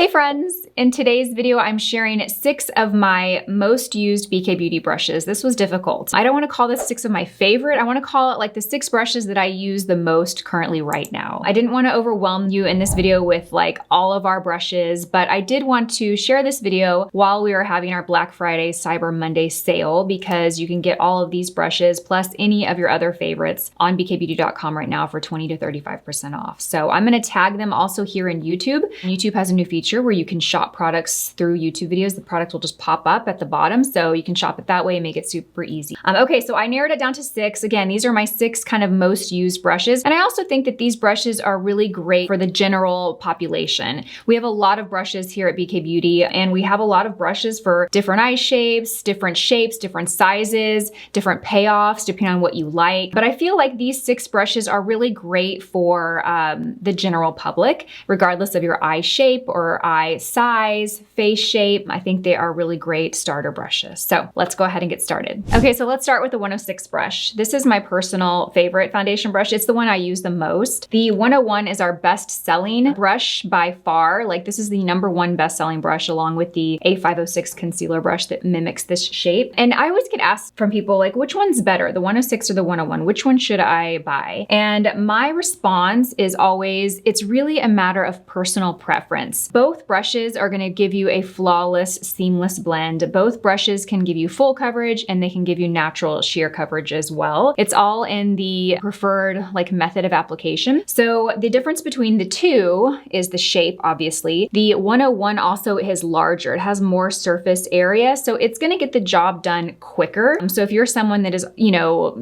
Hey friends! In today's video, I'm sharing 6 of my most used BK Beauty brushes. This was difficult. I don't want to call this 6 of my favorite. I want to call it like the 6 brushes that I use the most currently right now. I didn't want to overwhelm you in this video with like all of our brushes, but I did want to share this video while we are having our Black Friday Cyber Monday sale because you can get all of these brushes plus any of your other favorites on bkbeauty.com right now for 20 to 35% off. So I'm going to tag them also here in YouTube. YouTube has a new feature where you can shop products through YouTube videos. The product will just pop up at the bottom, so you can shop it that way and make it super easy. Okay, so I narrowed it down to 6. Again, these are my 6 kind of most used brushes. And I also think that these brushes are really great for the general population. We have a lot of brushes here at BK Beauty, and we have a lot of brushes for different eye shapes, different sizes, different payoffs, depending on what you like. But I feel like these 6 brushes are really great for the general public, regardless of your eye shape or eye size, face shape. I think they are really great starter brushes. So let's go ahead and get started. Okay, so let's start with the 106 brush. This is my personal favorite foundation brush. It's the one I use the most. The 101 is our best-selling brush by far. Like, this is the #1 best-selling brush along with the A506 concealer brush that mimics this shape. And I always get asked from people like, which one's better, the 106 or the 101? Which one should I buy? And my response is always, it's really a matter of personal preference. Both brushes are gonna give you a flawless, seamless blend. Both brushes can give you full coverage and they can give you natural sheer coverage as well. It's all in the preferred like method of application. So the difference between the two is the shape, obviously. The 101 also is larger. It has more surface area, so it's gonna get the job done quicker. So if you're someone that is,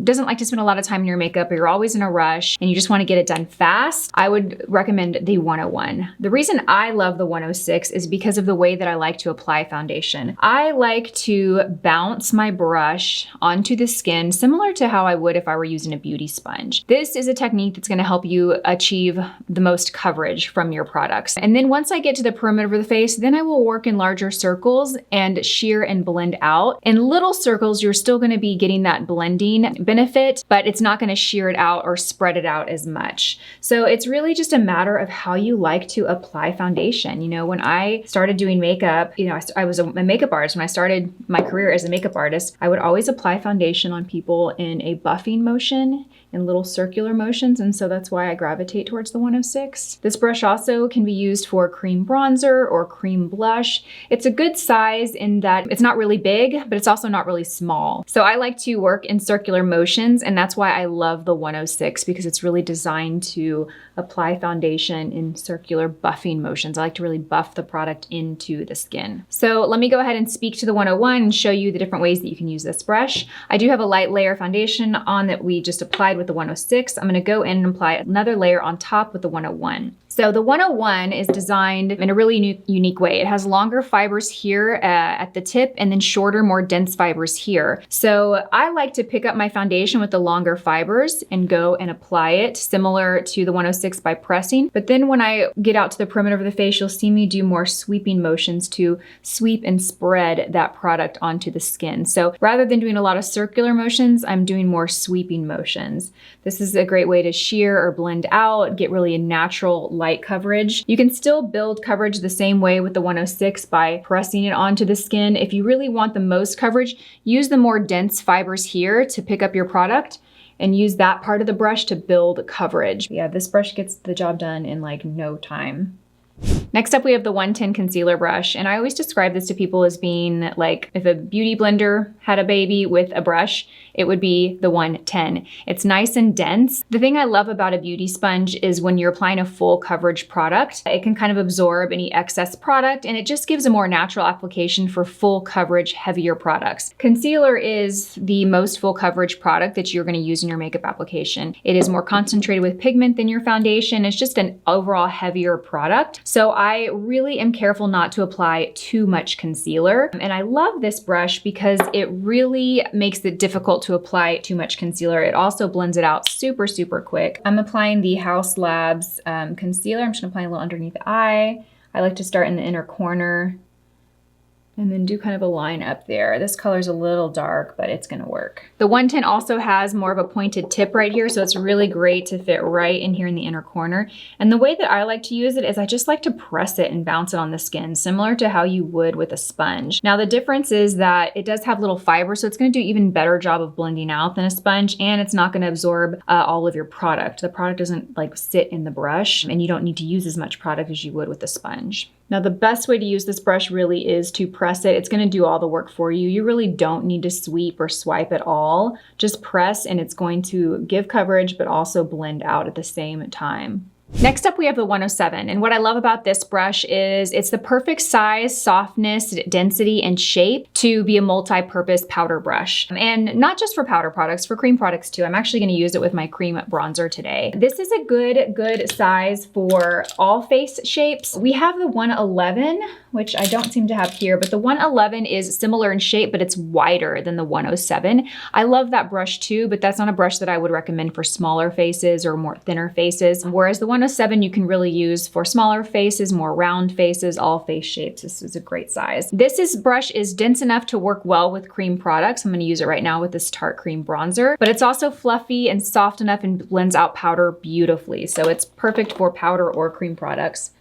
doesn't like to spend a lot of time in your makeup, or you're always in a rush and you just wanna get it done fast, I would recommend the 101. The reason I love the 106 is because of the way that I like to apply foundation. I like to bounce my brush onto the skin similar to how I would if I were using a beauty sponge. This is a technique that's gonna help you achieve the most coverage from your products. And then once I get to the perimeter of the face, then I will work in larger circles and sheer and blend out. In little circles, you're still gonna be getting that blending benefit, but it's not gonna sheer it out or spread it out as much. So it's really just a matter of how you like to apply foundation. When I started doing makeup, I was a makeup artist. When I started my career as a makeup artist, I would always apply foundation on people in a buffing motion, in little circular motions, and so that's why I gravitate towards the 106. This brush also can be used for cream bronzer or cream blush. It's a good size in that it's not really big, but it's also not really small. So I like to work in circular motions, and that's why I love the 106, because it's really designed to apply foundation in circular buffing motions. I like to really buff the product into the skin. So let me go ahead and speak to the 101 and show you the different ways that you can use this brush. I do have a light layer foundation on that we just applied with the 106. I'm gonna go in and apply another layer on top with the 101. So the 101 is designed in a really unique way. It has longer fibers here at the tip and then shorter, more dense fibers here. So I like to pick up my foundation with the longer fibers and go and apply it similar to the 106 by pressing. But then when I get out to the perimeter of the face, you'll see me do more sweeping motions to sweep and spread that product onto the skin. So rather than doing a lot of circular motions, I'm doing more sweeping motions. This is a great way to sheer or blend out, get really a natural light coverage. You can still build coverage the same way with the 106 by pressing it onto the skin. If you really want the most coverage, use the more dense fibers here to pick up your product and use that part of the brush to build coverage. Yeah, this brush gets the job done in like no time. Next up, we have the 110 concealer brush. And I always describe this to people as being like if a beauty blender had a baby with a brush, it would be the 110. It's nice and dense. The thing I love about a beauty sponge is when you're applying a full coverage product, it can kind of absorb any excess product and it just gives a more natural application for full coverage, heavier products. Concealer is the most full coverage product that you're gonna use in your makeup application. It is more concentrated with pigment than your foundation. It's just an overall heavier product. So I really am careful not to apply too much concealer. And I love this brush because it really makes it difficult to apply too much concealer. It also blends it out super, super quick. I'm applying the House Labs concealer. I'm just gonna apply a little underneath the eye. I like to start in the inner corner And then do kind of a line up there. This color's a little dark, but it's gonna work. The 110 also has more of a pointed tip right here, so it's really great to fit right in here in the inner corner. And the way that I like to use it is I just like to press it and bounce it on the skin, similar to how you would with a sponge. Now the difference is that it does have little fiber, so it's gonna do even better job of blending out than a sponge, and it's not gonna absorb all of your product. The product doesn't like sit in the brush, and you don't need to use as much product as you would with a sponge. Now the best way to use this brush really is to press it. It's gonna do all the work for you. You really don't need to sweep or swipe at all. Just press and it's going to give coverage but also blend out at the same time. Next up, we have the 107. And what I love about this brush is it's the perfect size, softness, density, and shape to be a multi-purpose powder brush. And not just for powder products, for cream products too. I'm actually gonna use it with my cream bronzer today. This is a good size for all face shapes. We have the 111, which I don't seem to have here, but the 111 is similar in shape, but it's wider than the 107. I love that brush too, but that's not a brush that I would recommend for smaller faces or more thinner faces. Whereas the 107 you can really use for smaller faces, more round faces, all face shapes. This is a great size. This brush is dense enough to work well with cream products. I'm gonna use it right now with this Tarte Cream Bronzer, but it's also fluffy and soft enough and blends out powder beautifully. So it's perfect for powder or cream products.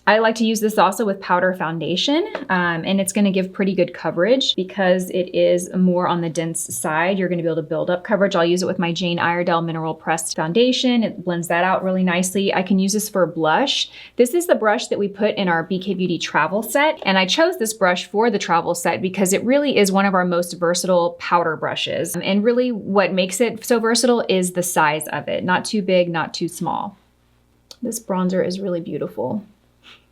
I like to use this also with powder foundation, and it's gonna give pretty good coverage because it is more on the dense side. You're gonna be able to build up coverage. I'll use it with my Jane Iredale Mineral Pressed Foundation. It blends that out really nicely. I can use this for blush. This is the brush that we put in our BK Beauty travel set, and I chose this brush for the travel set because it really is one of our most versatile powder brushes. And really what makes it so versatile is the size of it. Not too big, not too small. This bronzer is really beautiful.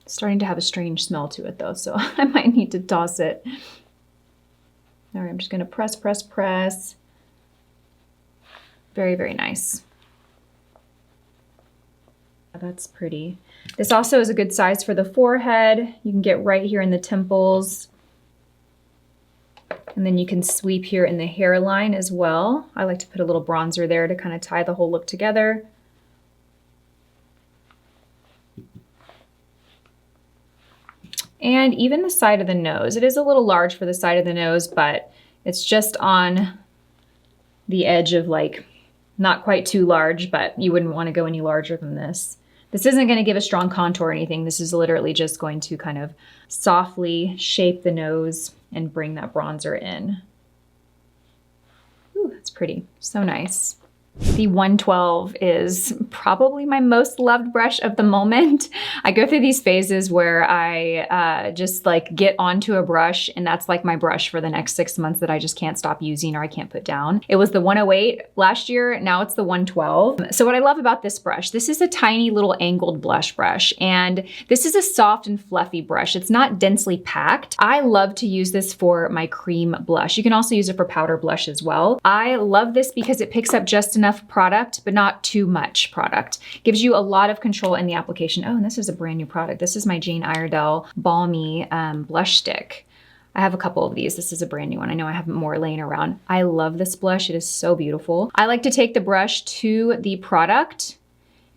Starting to have a strange smell to it though, so I might need to toss it. All right, I'm just gonna press, press, press. Very, very nice. That's pretty. This also is a good size for the forehead. You can get right here in the temples. And then you can sweep here in the hairline as well. I like to put a little bronzer there to kind of tie the whole look together. And even the side of the nose. It is a little large for the side of the nose, but it's just on the edge of like, not quite too large, but you wouldn't want to go any larger than this. This isn't going to give a strong contour or anything. This is literally just going to kind of softly shape the nose and bring that bronzer in. Ooh, that's pretty. So nice. The 112 is probably my most loved brush of the moment. I go through these phases where I just like get onto a brush and that's like my brush for the next 6 months that I just can't stop using or I can't put down. It was the 108 last year, now it's the 112. So what I love about this brush, this is a tiny little angled blush brush and this is a soft and fluffy brush. It's not densely packed. I love to use this for my cream blush. You can also use it for powder blush as well. I love this because it picks up just enough product, but not too much product. Gives you a lot of control in the application. Oh, and this is a brand new product. This is my Jane Iredale Balmy Blush Stick. I have a couple of these. This is a brand new one. I know I have more laying around. I love this blush. It is so beautiful. I like to take the brush to the product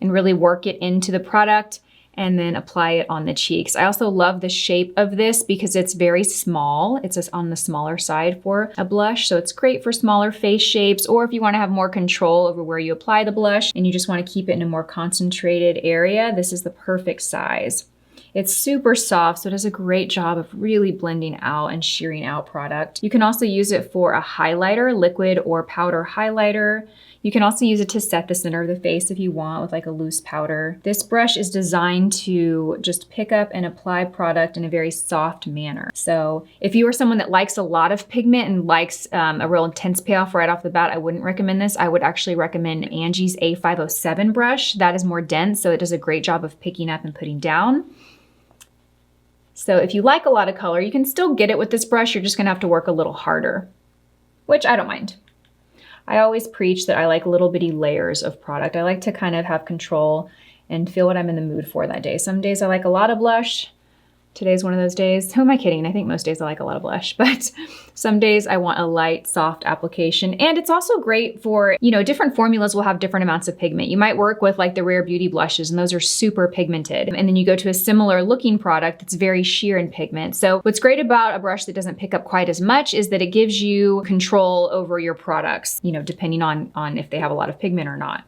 and really work it into the product and then apply it on the cheeks. I also love the shape of this because it's very small. It's just on the smaller side for a blush. So it's great for smaller face shapes, or if you want to have more control over where you apply the blush and you just want to keep it in a more concentrated area, this is the perfect size. It's super soft, so it does a great job of really blending out and shearing out product. You can also use it for a highlighter, liquid or powder highlighter. You can also use it to set the center of the face if you want with like a loose powder. This brush is designed to just pick up and apply product in a very soft manner. So if you are someone that likes a lot of pigment and likes a real intense payoff right off the bat, I wouldn't recommend this. I would actually recommend Angie's A507 brush. That is more dense, so it does a great job of picking up and putting down. So if you like a lot of color, you can still get it with this brush. You're just gonna have to work a little harder, which I don't mind. I always preach that I like little bitty layers of product. I like to kind of have control and feel what I'm in the mood for that day. Some days I like a lot of blush. Today's one of those days. Who am I kidding? I think most days I like a lot of blush, but some days I want a light, soft application. And it's also great for, you know, different formulas will have different amounts of pigment. You might work with like the Rare Beauty blushes, and those are super pigmented. And then you go to a similar looking product that's very sheer in pigment. So what's great about a brush that doesn't pick up quite as much is that it gives you control over your products, you know, depending on if they have a lot of pigment or not.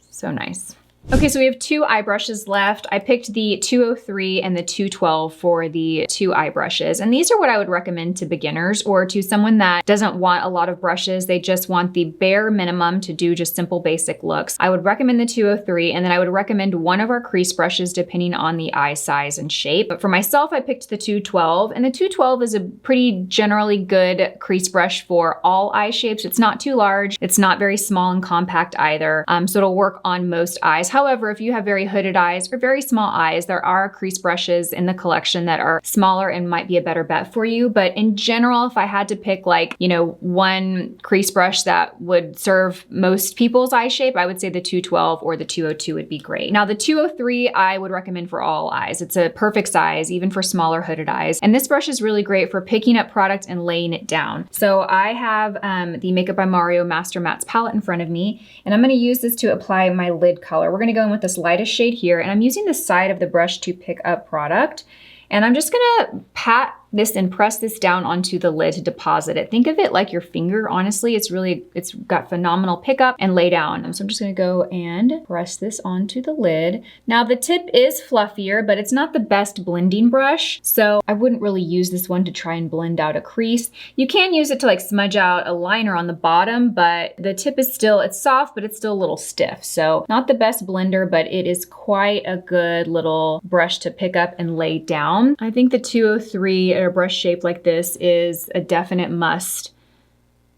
So nice. Okay, so we have 2 eye brushes left. I picked the 203 and the 212 for the 2 eye brushes. And these are what I would recommend to beginners or to someone that doesn't want a lot of brushes. They just want the bare minimum to do just simple basic looks. I would recommend the 203, and then I would recommend one of our crease brushes depending on the eye size and shape. But for myself, I picked the 212, and the 212 is a pretty generally good crease brush for all eye shapes. It's not too large. It's not very small and compact either. So it'll work on most eyes. However, if you have very hooded eyes or very small eyes, there are crease brushes in the collection that are smaller and might be a better bet for you. But in general, if I had to pick like, you know, one crease brush that would serve most people's eye shape, I would say the 212 or the 202 would be great. Now the 203, I would recommend for all eyes. It's a perfect size, even for smaller hooded eyes. And this brush is really great for picking up product and laying it down. So I have the Makeup by Mario Master Mattes palette in front of me, and I'm gonna use this to apply my lid color. We're gonna go in with this lightest shade here, and I'm using the side of the brush to pick up product. And I'm just gonna pat this and press this down onto the lid to deposit it. Think of it like your finger, honestly. It's got phenomenal pickup and lay down. So I'm just gonna go and press this onto the lid. Now the tip is fluffier, but it's not the best blending brush. So I wouldn't really use this one to try and blend out a crease. You can use it to like smudge out a liner on the bottom, but the tip is still, it's soft, but it's still a little stiff. So not the best blender, but it is quite a good little brush to pick up and lay down. I think the 203 a brush shape like this is a definite must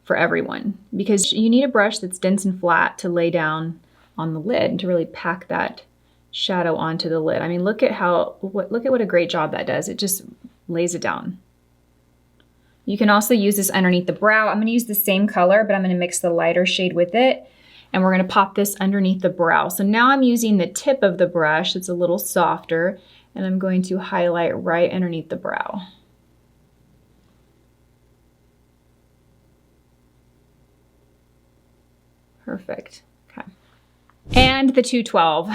for everyone, because you need a brush that's dense and flat to lay down on the lid and to really pack that shadow onto the lid. I mean, look at what a great job that does. It just lays it down. You can also use this underneath the brow. I'm going to use the same color, but I'm going to mix the lighter shade with it, and we're going to pop this underneath the brow. So now I'm using the tip of the brush. It's a little softer, and I'm going to highlight right underneath the brow. Perfect. Okay. And the 212.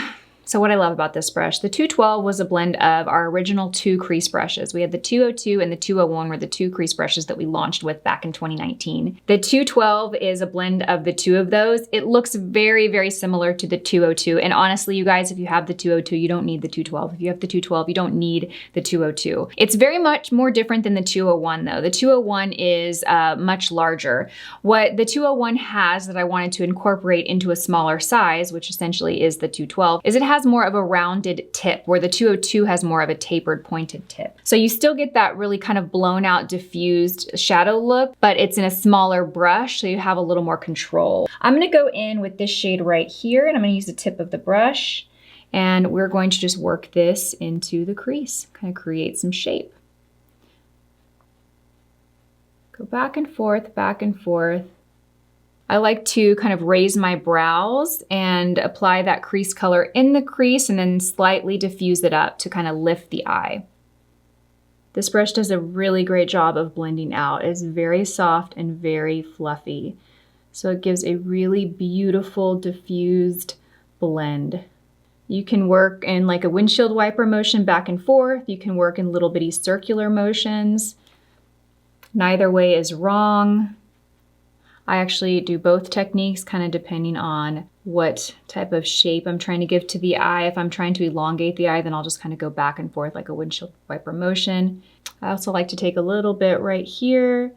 So what I love about this brush, the 212 was a blend of our original 2 crease brushes. We had the 202 and the 201 were the 2 crease brushes that we launched with back in 2019. The 212 is a blend of the 2 of those. It looks very, very similar to the 202. And honestly, you guys, if you have the 202, you don't need the 212. If you have the 212, you don't need the 202. It's very much more different than the 201 though. The 201 is much larger. What the 201 has that I wanted to incorporate into a smaller size, which essentially is the 212, is it has more of a rounded tip, where the 202 has more of a tapered pointed tip. So you still get that really kind of blown out diffused shadow look, but it's in a smaller brush, so you have a little more control. I'm gonna go in with this shade right here, and I'm gonna use the tip of the brush, and we're going to just work this into the crease, kind of create some shape. Go back and forth, back and forth. I like to kind of raise my brows and apply that crease color in the crease and then slightly diffuse it up to kind of lift the eye. This brush does a really great job of blending out. It's very soft and very fluffy. So it gives a really beautiful diffused blend. You can work in like a windshield wiper motion back and forth. You can work in little bitty circular motions. Neither way is wrong. I actually do both techniques kind of depending on what type of shape I'm trying to give to the eye. If I'm trying to elongate the eye, then I'll just kind of go back and forth like a windshield wiper motion. I also like to take a little bit right here,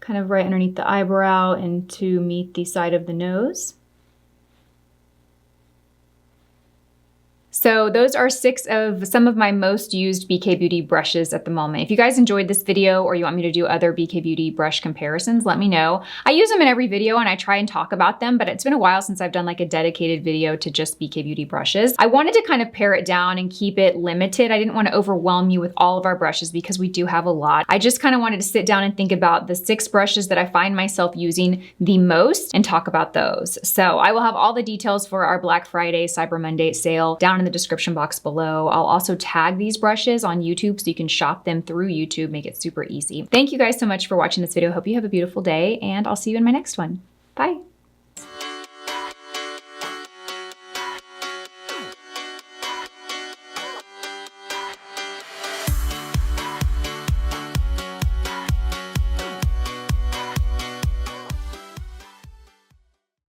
kind of right underneath the eyebrow and to meet the side of the nose. So those are 6 of some of my most used BK Beauty brushes at the moment. If you guys enjoyed this video or you want me to do other BK Beauty brush comparisons, let me know. I use them in every video and I try and talk about them, but it's been a while since I've done like a dedicated video to just BK Beauty brushes. I wanted to kind of pare it down and keep it limited. I didn't want to overwhelm you with all of our brushes because we do have a lot. I just kind of wanted to sit down and think about the 6 brushes that I find myself using the most and talk about those. So I will have all the details for our Black Friday, Cyber Monday sale down in the description box below. I'll also tag these brushes on YouTube so you can shop them through YouTube, make it super easy. Thank you guys so much for watching this video. Hope you have a beautiful day, and I'll see you in my next one. Bye.